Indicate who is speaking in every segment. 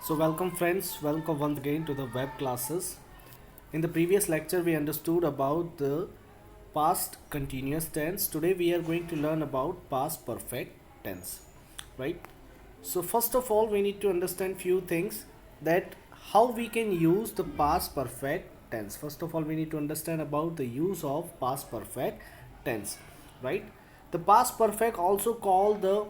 Speaker 1: So welcome friends, welcome once again to the web classes. In the previous lecture we understood about the past continuous tense. Today we are going to learn about past perfect tense, right? So first of all we need to understand few things, that how we can use the past perfect tense. First of all we need to understand about the use of past perfect tense, right? The past perfect, also called the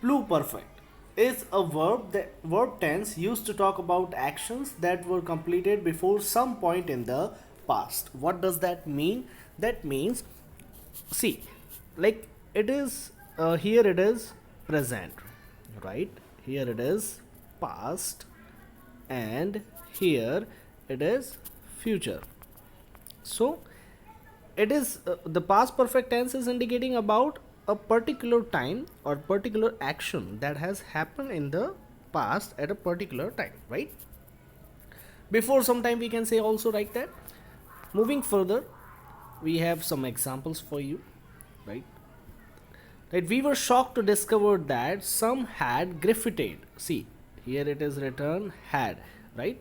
Speaker 1: pluperfect, is a verb tense used to talk about actions that were completed before some point in the past. What does that mean? That means, see, like it is here it is present, right? Here it is past, and here it is future. So it is the past perfect tense is indicating about a particular time or particular action that has happened in the past at a particular time, right? Before some time we can say also like that. Moving further, we have some examples for you, right? That we were shocked to discover that some had graffited. See, here it is written had, right?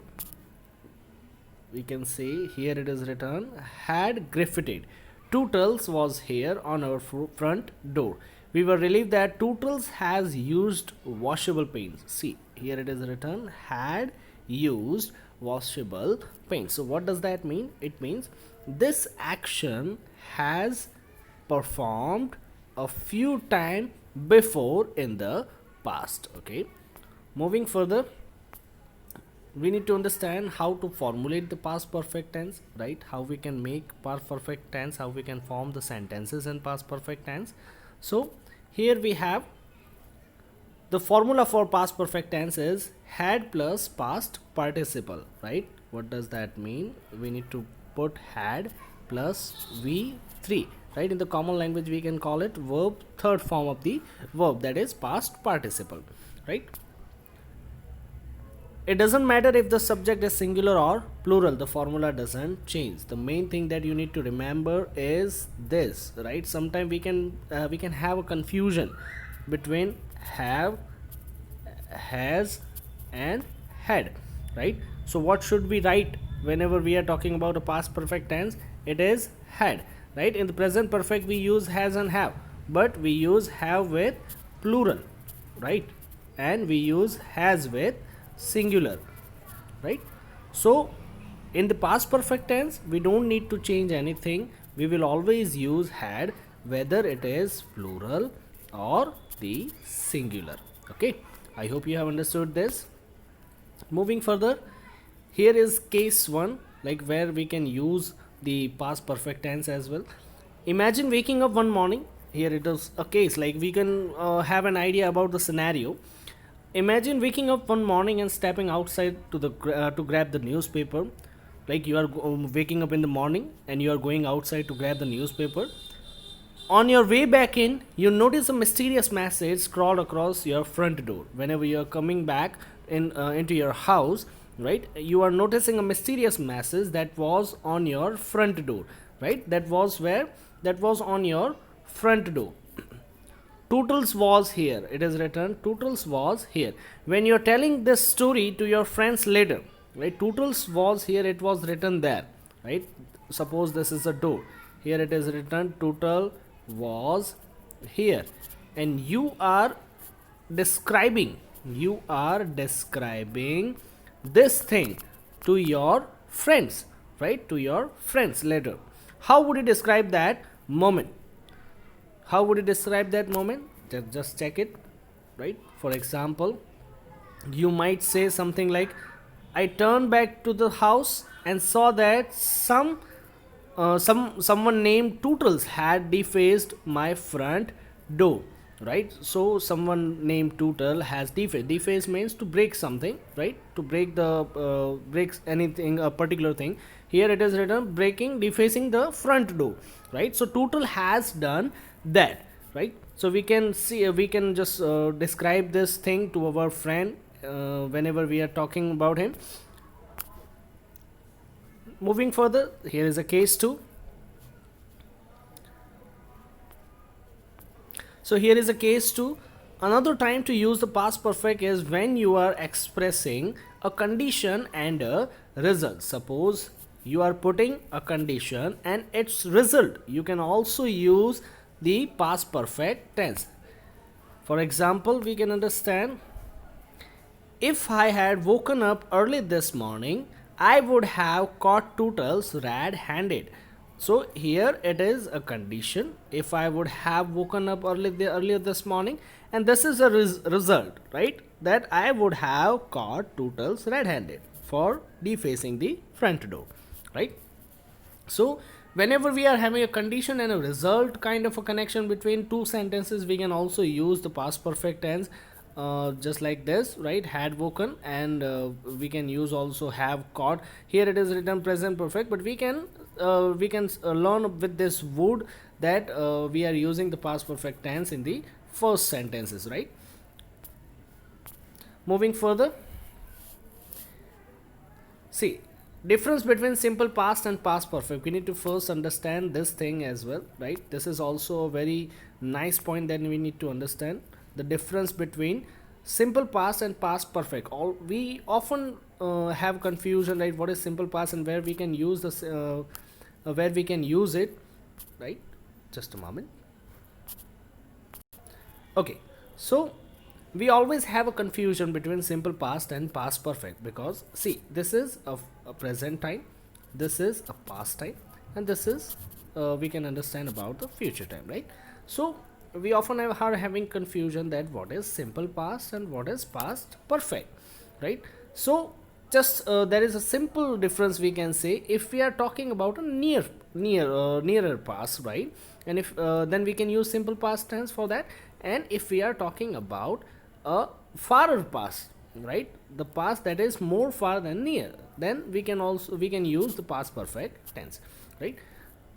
Speaker 1: We can say here it is written had graffited. Tootles was here on our front door. We were relieved that Tootles has used washable paints. See, here it is written had used washable paint. So what does that mean? It means this action has performed a few times before in the past. Okay, moving further, we need to understand how to formulate the past perfect tense, right? How we can make past perfect tense, how we can form the sentences in past perfect tense. So here we have the formula for past perfect tense is had plus past participle, right? What does that mean? We need to put had plus v3, right? In the common language we can call it verb third form of the verb, that is past participle, right? It doesn't matter if the subject is singular or plural, the formula doesn't change. The main thing that you need to remember is this, right? Sometimes we can have a confusion between have, has, and had, right? So what should we write whenever we are talking about a past perfect tense? It is had, right? In the present perfect we use has and have, but we use have with plural, right? And we use has with singular, right? So in the past perfect tense we don't need to change anything. We will always use had, whether it is plural or the singular. Okay, I hope you have understood this. Moving further, here is case 1, like where we can use the past perfect tense as well. Imagine waking up one morning. Here it is a case, like we can have an idea about the scenario. Imagine waking up one morning and stepping outside to grab the newspaper. Like you are waking up in the morning and you are going outside to grab the newspaper. On your way back in, you notice a mysterious message scrawled across your front door. Whenever you are coming back into your house, right, you are noticing a mysterious message that was on your front door, right? That was where? That was on your front door. Tootles was here. It is written Tootles was here. When you're telling this story to your friends later, right? Tootles was here. It was written there, right? Suppose this is a door. Here it is written Tootle was here, and you are describing this thing to your friends, right? To your friends later. How would you describe that moment? How would you describe that moment? Just check it, right? For example, you might say something like, I turned back to the house and saw that someone named Tootles had defaced my front door, right? So someone named Tootle has defaced. Deface means to break something, right? To break the breaks anything, a particular thing. Here it is written breaking, defacing the front door, right? So Tootle has done that, right? So we can see, we can just describe this thing to our friend whenever we are talking about him. Moving further, here is a case 2. So here is a case 2. another time to use the past perfect is when you are expressing a condition and a result. Suppose you are putting a condition and its result. You can also use the past perfect tense. For example, we can understand, if I had woken up early this morning, I would have caught turtles red-handed. So here it is a condition. If I would have woken up earlier this morning, and this is a result, right? That I would have caught turtles red-handed for defacing the front door, right? So whenever we are having a condition and a result kind of a connection between two sentences, we can also use the past perfect tense, just like this, right? Had woken, and we can use also have caught. Here it is written present perfect, but we can learn with this would that we are using the past perfect tense in the first sentences, right? Moving further, see, difference between simple past and past perfect, we need to first understand this thing as well, right? This is also a very nice point that we need to understand, the difference between simple past and past perfect. All we often have confusion, right? What is simple past and where we can use this, where we can use it, right? Just a moment. Okay, so we always have a confusion between simple past and past perfect, because see, this is a present time, this is a past time, and this is we can understand about the future time, right? So we often are having confusion that what is simple past and what is past perfect, right? So just there is a simple difference we can say. If we are talking about a nearer past, right? And if then we can use simple past tense for that. And if we are talking about a farer past, right, the past that is more far than near, then we can use the past perfect tense, right?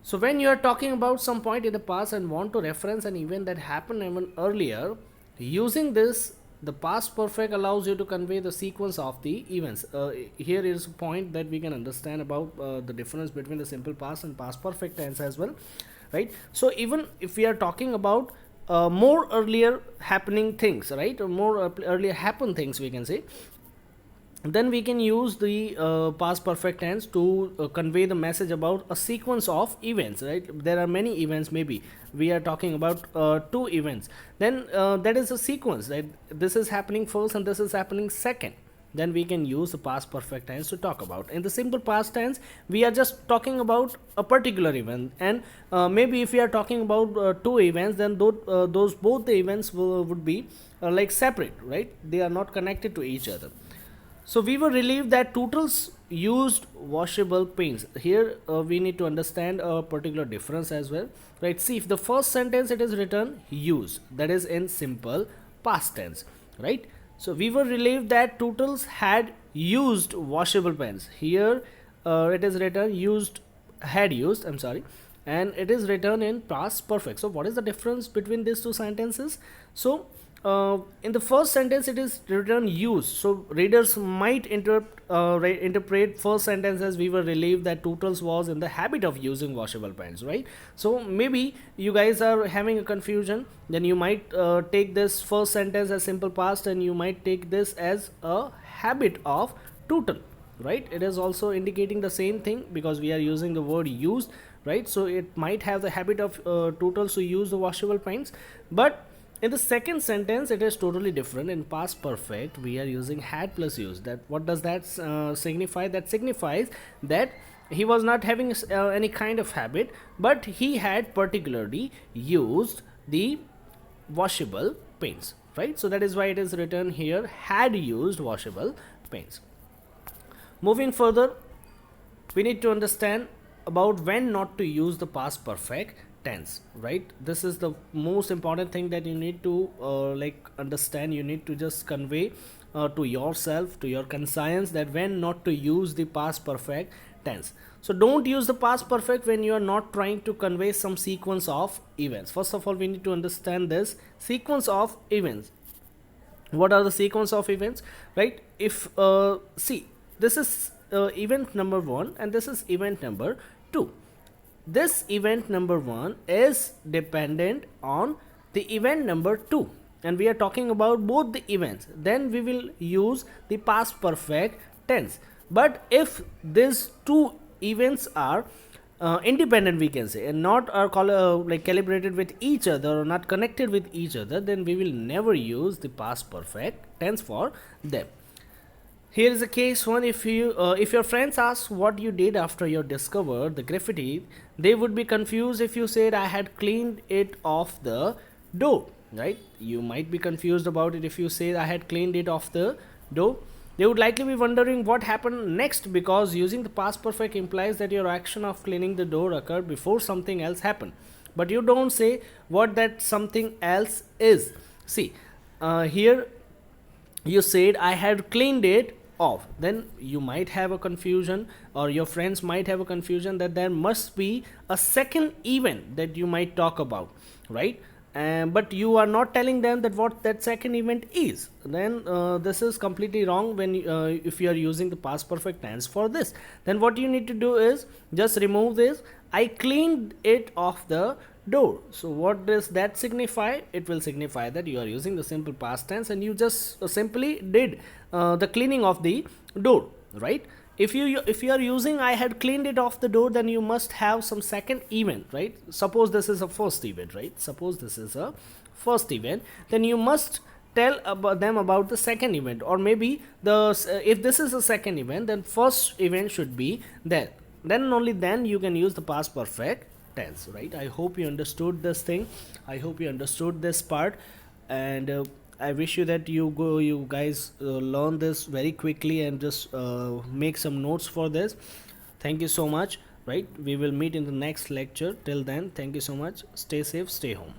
Speaker 1: So when you are talking about some point in the past and want to reference an event that happened even earlier, using this, the past perfect allows you to convey the sequence of the events. Here is a point that we can understand about the difference between the simple past and past perfect tense as well, right? So even if we are talking about more earlier happening things, right, or more earlier happen things, we can say, then we can use the past perfect tense to convey the message about a sequence of events, right? There are many events, maybe we are talking about two events, then that is a sequence, right? This is happening first and this is happening second, then we can use the past perfect tense to talk about. In the simple past tense, we are just talking about a particular event, and maybe if we are talking about two events, then those both the events would be like separate, right? They are not connected to each other. So we were relieved that turtles used washable paints. Here we need to understand a particular difference as well, right? See, if the first sentence it is written use, that is in simple past tense, right? So we were relieved that turtles had used washable pens. Here it is written used, had used, I'm sorry, and it is written in past perfect. So what is the difference between these two sentences? So in the first sentence it is written use, so readers might interpret first sentence as we were relieved that turtles was in the habit of using washable pens, right? So maybe you guys are having a confusion, then you might take this first sentence as simple past, and you might take this as a habit of turtle, right? It is also indicating the same thing because we are using the word used, right? So it might have the habit of turtles to use the washable pens. But in the second sentence it is totally different. In past perfect we are using had plus used. That what does that signify? That signifies that he was not having any kind of habit, but he had particularly used the washable paints, right? So that is why it is written here had used washable paints. Moving further, we need to understand about when not to use the past perfect tense, right? This is the most important thing that you need to like understand. You need to just convey to yourself, to your conscience, that when not to use the past perfect tense. So don't use the past perfect when you are not trying to convey some sequence of events. First of all, we need to understand this sequence of events. What are the sequence of events, right? If see, this is event number 1 and this is event number 2. This event number 1 is dependent on the event number 2, and we are talking about both the events, then we will use the past perfect tense. But if these two events are independent, we can say, and not are like calibrated with each other or not connected with each other, then we will never use the past perfect tense for them. Here is a case one. If your friends ask what you did after you discovered the graffiti, they would be confused if you said I had cleaned it off the door. Right? You might be confused about it if you say I had cleaned it off the door. They would likely be wondering what happened next, because using the past perfect implies that your action of cleaning the door occurred before something else happened. But you don't say what that something else is. See, here you said I had cleaned it off, then you might have a confusion, or your friends might have a confusion, that there must be a second event that you might talk about, right? But you are not telling them that what that second event is. Then this is completely wrong. When if you are using the past perfect tense for this, then what you need to do is just remove this I cleaned it off the door. So what does that signify? It will signify that you are using the simple past tense and you just simply did the cleaning of the door, right? If you are using I had cleaned it off the door, then you must have some second event, right? Suppose this is a first event, right? Suppose this is a first event, then you must tell about them about the second event, or maybe if this is the second event, then first event should be there. Then only then you can use the past perfect tense, right? I hope you understood this thing. I hope you understood this part, and I wish you that you guys learn this very quickly and just make some notes for this. Thank you so much. Right, we will meet in the next lecture. Till then, thank you so much. Stay safe, stay home.